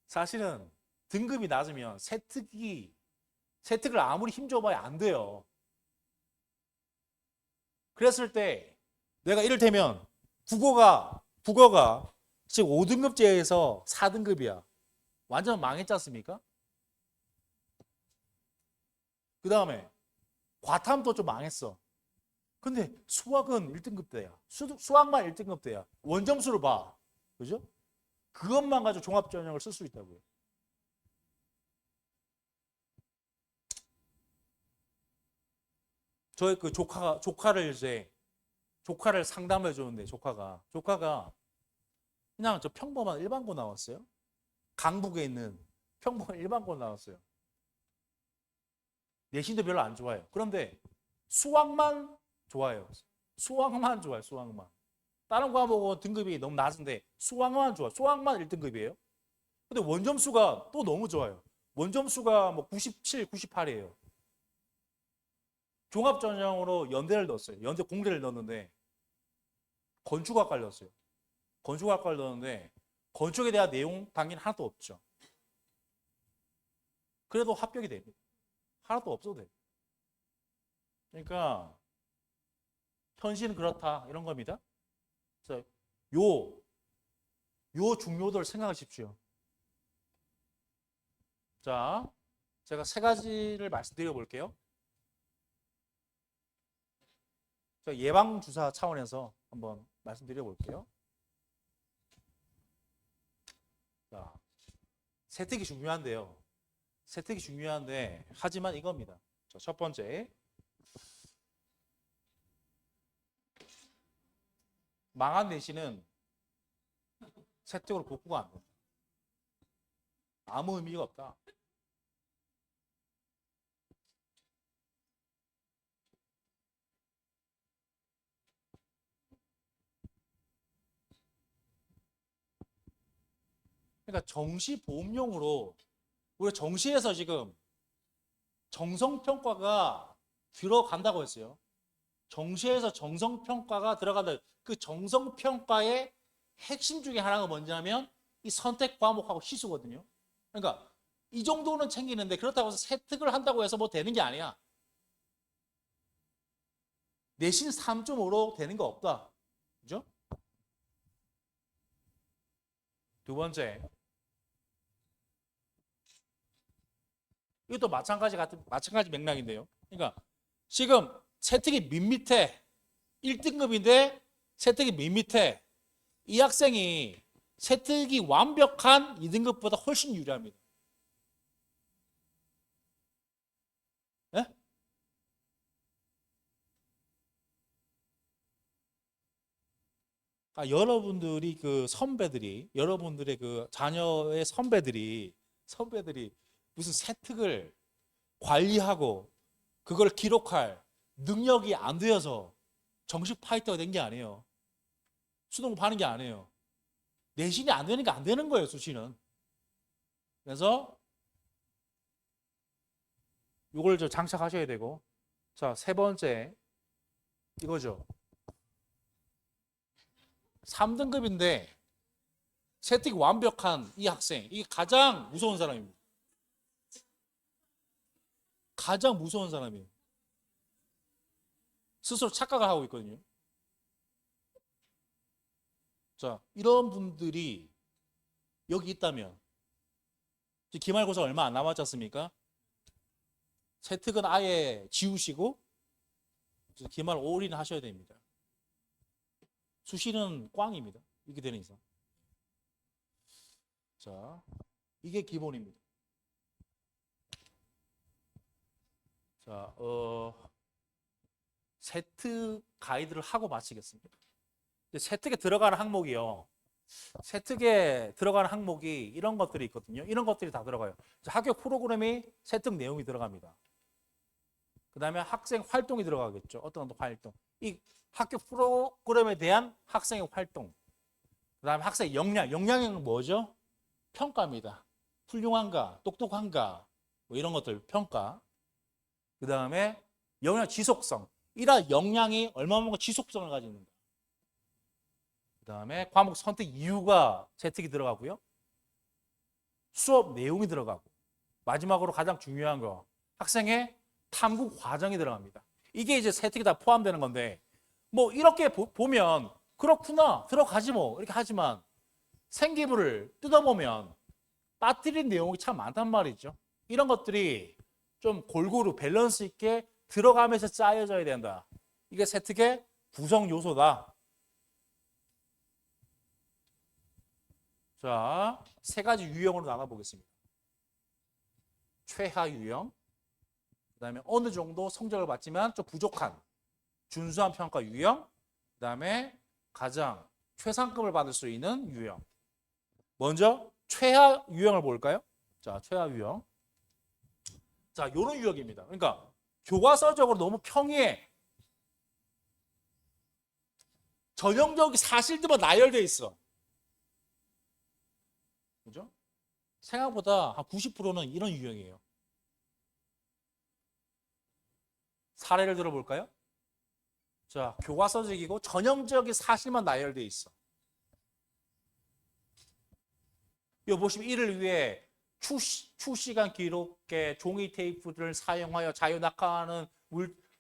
사실은 등급이 낮으면 세특을 아무리 힘줘봐야 안 돼요. 그랬을 때 내가 이를테면 국어가 지금 5등급제에서 4등급이야. 완전 망했지 않습니까? 그 다음에 과탐도 좀 망했어. 근데 수학은 1등급대야. 수학만 1등급대야. 원점수를 봐. 그죠? 그것만 가지고 종합전형을 쓸 수 있다고요. 저희 그 조카를 상담해 주는데 조카가 그냥 저 평범한 일반고 나왔어요. 강북에 있는 평범한 일반고 나왔어요. 내신도 별로 안 좋아해요. 그런데 수학만 좋아해요. 수학만 좋아해요. 수학만. 다른 과목은 등급이 너무 낮은데 수학만 좋아. 수학만 1등급이에요. 근데 원점수가 또 너무 좋아요. 원점수가 뭐 97, 98이에요. 종합전형으로 연대를 넣었어요. 연대 공대를 넣었는데 건축학과를 넣었어요. 건축학과를 넣었는데 건축에 대한 내용 당연히 하나도 없죠. 그래도 합격이 됩니다. 하나도 없어도 돼요. 그러니까 현실은 그렇다 이런 겁니다. 그래서 요 중요도를 생각하십시오. 자, 제가 세 가지를 말씀드려 볼게요. 예방주사 차원에서 한번 말씀드려 볼게요. 자, 세특이 중요한데요. 세특이 중요한데 하지만 이겁니다. 자, 첫 번째, 망한 내신은 세특으로 복구가 안 된다. 아무 의미가 없다. 그러니까 정시보험용으로 우리가 정시에서 지금 정성평가가 들어간다고 했어요. 정시에서 정성평가가 들어간다. 그 정성평가의 핵심 중에 하나가 뭐냐면 이 선택 과목하고 시수거든요. 그러니까 이 정도는 챙기는데 그렇다고 해서 세특을 한다고 해서 뭐 되는 게 아니야. 내신 3.5로 되는 거 없다. 그죠? 두 번째, 이것도 마찬가지 맥락인데요. 그러니까 지금 세특이 밋밋해. 1등급인데 세특이 밋밋해. 이 학생이 세특이 완벽한 2등급보다 훨씬 유리합니다. 네? 그러니까 여러분들이 그 선배들이 여러분들의 그 자녀의 선배들이 무슨 세특을 관리하고 그걸 기록할 능력이 안 되어서 정식 파이터가 된 게 아니에요. 수능 공부하는 게 아니에요. 내신이 안 되니까 안 되는 거예요, 수시는. 그래서 이걸 저 장착하셔야 되고, 자, 세 번째 이거죠. 3등급인데 세특이 완벽한 이 학생, 이게 가장 무서운 사람입니다. 가장 무서운 사람이에요. 스스로 착각을 하고 있거든요. 자, 이런 분들이 여기 있다면 기말고사 얼마 안 남았지 않습니까? 세특은 아예 지우시고 기말 올인 하셔야 됩니다. 수시는 꽝입니다. 이렇게 되는 이상. 자, 이게 기본입니다. 자, 세특 가이드를 하고 마치겠습니다. 세특에 들어가는 항목이요. 세특에 들어가는 항목이 이런 것들이 있거든요. 이런 것들이 다 들어가요. 학교 프로그램이 세특 내용이 들어갑니다. 그 다음에 학생 활동이 들어가겠죠. 어떤 활동. 이 학교 프로그램에 대한 학생의 활동. 그 다음에 학생의 역량. 역량은 뭐죠? 평가입니다. 훌륭한가, 똑똑한가, 뭐 이런 것들 평가. 그 다음에 역량 지속성. 이러한 역량이 얼마만큼 지속성을 가지고 있는가. 그 다음에 과목 선택 이유가 세특이 들어가고요. 수업 내용이 들어가고 마지막으로 가장 중요한 거 학생의 탐구 과정이 들어갑니다. 이게 이제 세특이 다 포함되는 건데 뭐 이렇게 보면 그렇구나 들어가지 뭐 이렇게 하지만 생기부를 뜯어보면 빠뜨린 내용이 참 많단 말이죠. 이런 것들이 좀 골고루 밸런스 있게 들어가면서 짜여져야 된다. 이게 세특의 구성 요소다. 자, 세 가지 유형으로 나눠보겠습니다. 최하 유형, 그 다음에 어느 정도 성적을 받지만 좀 부족한 준수한 평가 유형, 그 다음에 가장 최상급을 받을 수 있는 유형. 먼저 최하 유형을 볼까요? 자, 최하 유형. 자, 이런 유형입니다. 그러니까 교과서적으로 너무 평이해. 전형적인 사실들만 나열돼 있어. 그죠? 생각보다 한 90%는 이런 유형이에요. 사례를 들어볼까요? 자, 교과서적이고 전형적인 사실만 나열돼 있어. 여기 보시면 이를 위해 추시간 기록계 종이 테이프들을 사용하여 자유 낙하하는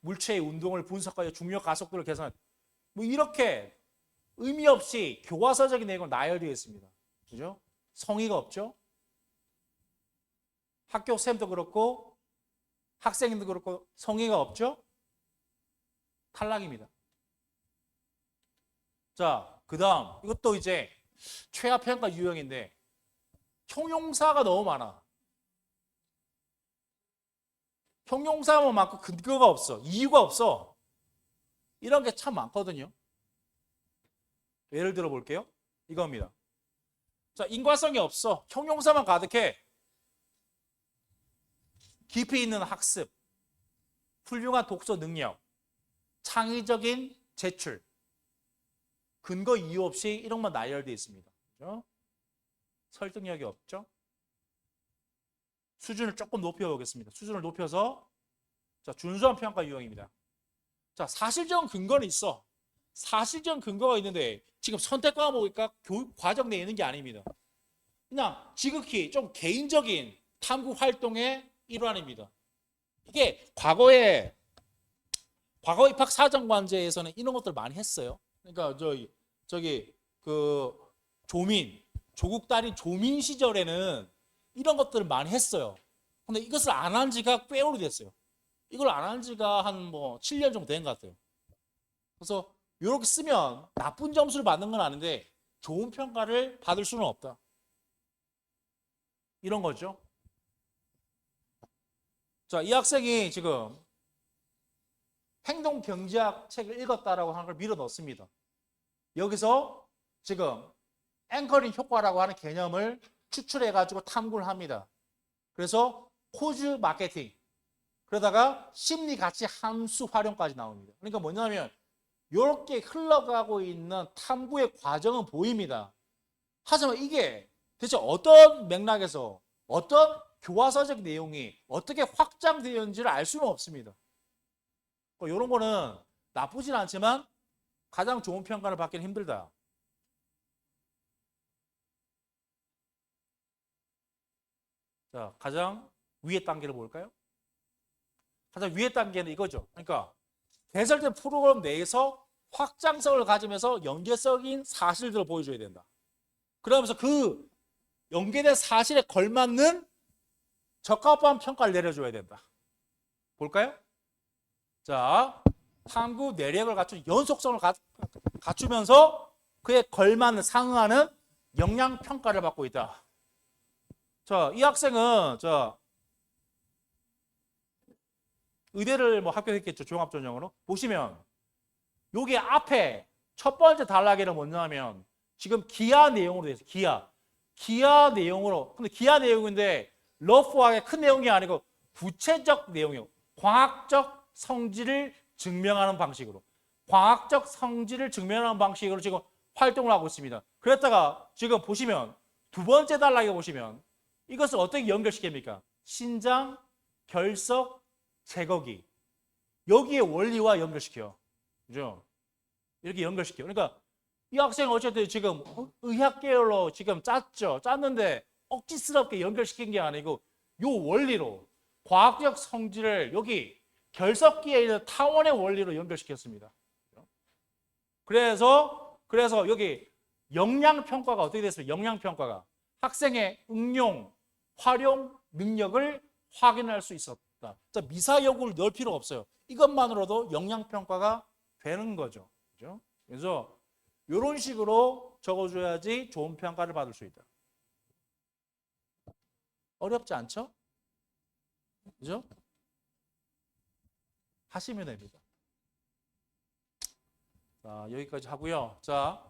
물체의 운동을 분석하여 중력 가속도를 계산할 뭐 이렇게 의미 없이 교과서적인 내용을 나열되어 있습니다. 그죠? 성의가 없죠? 학교 쌤도 그렇고 학생도 그렇고 성의가 없죠? 탈락입니다. 자, 그 다음 이것도 이제 최하평가 유형인데 형용사가 너무 많아. 형용사만 많고 근거가 없어. 이유가 없어. 이런 게 참 많거든요. 예를 들어 볼게요. 이겁니다. 자, 인과성이 없어. 형용사만 가득해. 깊이 있는 학습, 훌륭한 독서 능력, 창의적인 제출, 근거 이유 없이 이런 것만 나열되어 있습니다. 그렇죠? 설득력이 없죠? 수준을 조금 높여보겠습니다. 수준을 높여서 자, 준수한 평가 유형입니다. 자, 사실적 근거는 있어. 사실적 근거가 있는데 지금 선택 과목이니까 교육 과정 내에 있는 게 아닙니다. 그냥 지극히 좀 개인적인 탐구 활동의 일환입니다. 이게 과거에 입학 사정관제에서는 이런 것들 많이 했어요. 그러니까 저기 그 조국 달인 조민 시절에는 이런 것들을 많이 했어요. 근데 이것을 안 한 지가 꽤 오래됐어요. 이걸 안 한 지가 한 뭐 7년 정도 된 것 같아요. 그래서 이렇게 쓰면 나쁜 점수를 받는 건 아닌데 좋은 평가를 받을 수는 없다. 이런 거죠. 자, 이 학생이 지금 행동경제학 책을 읽었다라고 하는 걸 밀어 넣습니다. 여기서 지금 앵커링 효과라고 하는 개념을 추출해가지고 탐구를 합니다. 그래서 코즈 마케팅, 그러다가 심리 가치 함수 활용까지 나옵니다. 그러니까 뭐냐면 이렇게 흘러가고 있는 탐구의 과정은 보입니다. 하지만 이게 대체 어떤 맥락에서 어떤 교과서적 내용이 어떻게 확장되었는지를 알 수는 없습니다. 이런 거는 나쁘진 않지만 가장 좋은 평가를 받기는 힘들다. 자, 가장 위의 단계를 볼까요? 가장 위의 단계는 이거죠. 그러니까 개설된 프로그램 내에서 확장성을 가지면서 연계적인 사실들을 보여줘야 된다. 그러면서 그 연계된 사실에 걸맞는 적합한 평가를 내려줘야 된다. 볼까요? 자, 탐구 내력을 갖춘 연속성을 갖추면서 그에 걸맞는 상응하는 역량 평가를 받고 있다. 자, 이 학생은 의대를 뭐 합격했겠죠. 종합전형으로. 보시면 여기 앞에 첫 번째 단락에는 뭐냐면 지금 기하 내용으로 되어 있어요. 기하 내용으로. 근데 기하 내용인데 러프하게 큰 내용이 아니고 구체적 내용이요. 과학적 성질을 증명하는 방식으로. 과학적 성질을 증명하는 방식으로 지금 활동을 하고 있습니다. 그랬다가 지금 보시면 두 번째 단락에 보시면 이것을 어떻게 연결시킵니까? 신장, 결석, 제거기. 여기에 원리와 연결시켜요. 그죠? 이렇게 연결시켜요. 그러니까 이 학생은 어쨌든 지금 의학 계열로 지금 짰죠. 짰는데 억지스럽게 연결시킨 게 아니고 요 원리로 과학적 성질을 여기 결석기에 있는 타원의 원리로 연결시켰습니다. 그래서 여기 역량평가가 어떻게 됐습니까? 역량평가가 학생의 응용, 활용 능력을 확인할 수 있었다. 자, 미사 여구를 넣을 필요가 없어요. 이것만으로도 역량평가가 되는 거죠. 그죠? 그래서 이런 식으로 적어줘야지 좋은 평가를 받을 수 있다. 어렵지 않죠? 그죠? 하시면 됩니다. 자, 여기까지 하고요. 자,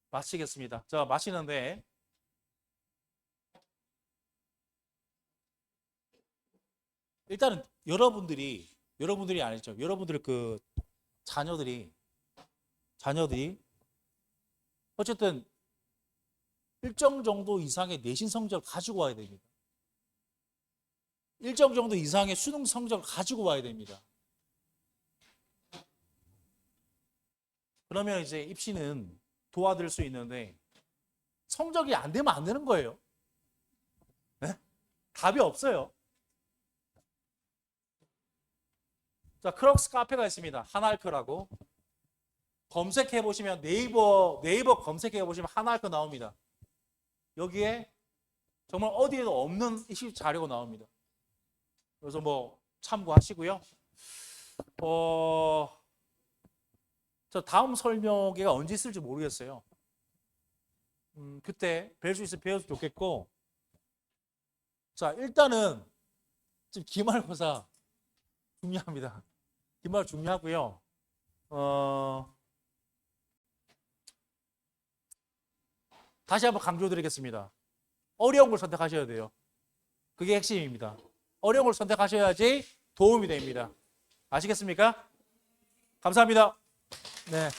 마치겠습니다. 자, 마치는데 일단은 여러분들이 아니죠. 여러분들 그 자녀들이 어쨌든 일정 정도 이상의 내신 성적을 가지고 와야 됩니다. 일정 정도 이상의 수능 성적을 가지고 와야 됩니다. 그러면 이제 입시는 도와드릴 수 있는데 성적이 안 되면 안 되는 거예요. 네? 답이 없어요. 자, 크럭스 카페가 있습니다. 한알표라고. 검색해 보시면 네이버 검색해 보시면 한알표 나옵니다. 여기에 정말 어디에도 없는 이슈 자료가 나옵니다. 그래서 뭐 참고하시고요. 저 다음 설명회가 언제 있을지 모르겠어요. 그때 뵐 수 있으면 배워도 좋겠고. 자, 일단은 지금 기말고사 중요합니다. 기말 중요하고요. 다시 한번 강조드리겠습니다. 어려운 걸 선택하셔야 돼요. 그게 핵심입니다. 어려운 걸 선택하셔야지 도움이 됩니다. 아시겠습니까? 감사합니다. 네.